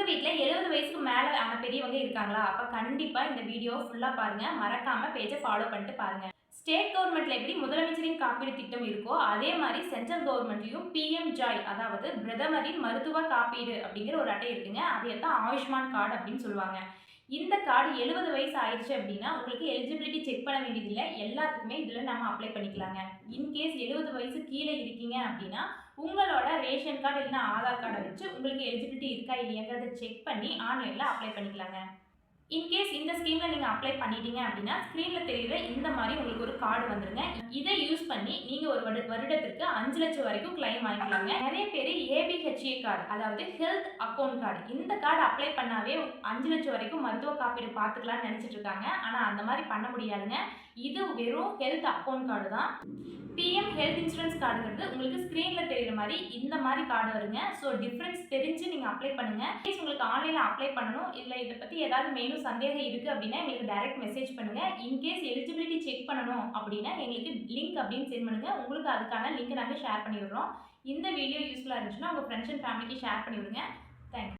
வீட்ல 70 வயசுக்கு மேல ஆன பெரியவங்க இருக்காங்களா? அப்ப கண்டிப்பா இந்த வீடியோ ஃபுல்லா பாருங்க. மறக்காம பேஜ ஃபாலோ பண்ணிட்டு பாருங்க. ஸ்டேட் கவர்ன்மெண்ட்ல எப்படி முதலமைச்சரின் காப்பீடு திட்டம் இருக்கோ, அதே மாரி சென்ட்ரல் கவர்ன்மெண்ட்லயும் பிஎம் ஜாய் அதாவது பிரதமரின் மருத்துவ காப்பீடு அப்படிங்கிற ஒரு அட்டை இருக்குங்க. அதைத்தான் ஆயுஷ்மான் கார்டு அப்படின்னு சொல்லுவாங்க. இந்த கார்டு 70 வயசு ஆயிடுச்சு அப்படின்னா, உங்களுக்கு எலிஜிபிலிட்டி செக் பண்ண வேண்டியதில்ல. எல்லாத்துக்குமே இதுல நம்ம அப்ளை பண்ணிக்கலாங்க. இன்கேஸ் 70 வயசு கீழ இருக்கீங்க அப்படின்னா, உங்களோட ரேஷன் கார்டு இல்லைன்னா ஆதார் கார்ட வச்சு உங்களுக்கு எலிஜிபிலிட்டி இருக்கா இல்லையாங்கிறத செக் பண்ணி ஆன்லைன்ல அப்ளை பண்ணிக்கலாங்க. இன்கேஸ் இந்த ஸ்கீம்ல நீங்க அப்ளை பண்ணிட்டீங்க அப்படின்னா, ஸ்க்ரீன்ல தெரியிற இந்த மாரி உங்களுக்கு ஒரு கார்டு வந்துருங்க. இத யூஸ் பண்ணி நீங்க ஒரு வருடத்திற்கு 5 லட்சம் வரைக்கும் கிளைம் வாங்கிக்கலாங்க. நெறைய பேரு ஏபிஹெச்ஏ கார்டு அதாவது ஹெல்த் அக்கவுண்ட் கார்டு இந்த கார்டு அப்ளை பண்ணாவே 5 லட்சம் வரைக்கும் மருத்துவ காப்பீடு பார்த்துக்கலாம்னு நெனச்சிட்டு இருக்காங்க. ஆனா அந்த மாரி பண்ண முடியாதுங்க. இது வெறும் ஹெல்த் அக்கவுண்ட் கார்டு தான். பிஎம் ஹெல்த் இன்சூரன்ஸ் கார்டுங்கிறது உங்களுக்கு ஸ்க்ரீன்ல தெரியிற மாரி இந்த மாரி கார்டு வருங்க. ஸோ டிஃபரன்ஸ் தெரிஞ்சு நீங்க அப்ளை பண்ணுங்க. இன்கேஸ் உங்களுக்கு ஆன்லைன்ல அப்ளை பண்ணணும், இல்ல இத பத்தி ஏதாவது மேலும் சந்தேகம் இருக்கு அப்படின்னா எங்களுக்கு டைரக்ட் மெசேஜ் பண்ணுங்க. இன்கேஸ் எலிஜிபிலிட்டி செக் பண்ணணும் அப்படின்னா எங்களுக்கு லிங்க் அப்படின்னு சென்ட் பண்ணுங்க. உங்களுக்கு அதுக்கான லிங்க் நாங்க ஷேர் பண்ணி விடுறோம். இந்த வீடியோ யூஸ்ஃபுல்லா இருந்துச்சுன்னா உங்க ஃப்ரெண்ட்ஸ் அண்ட் ஃபேமிலிக்கு ஷேர் பண்ணி விடுங்க. தேங்க்ஸ்.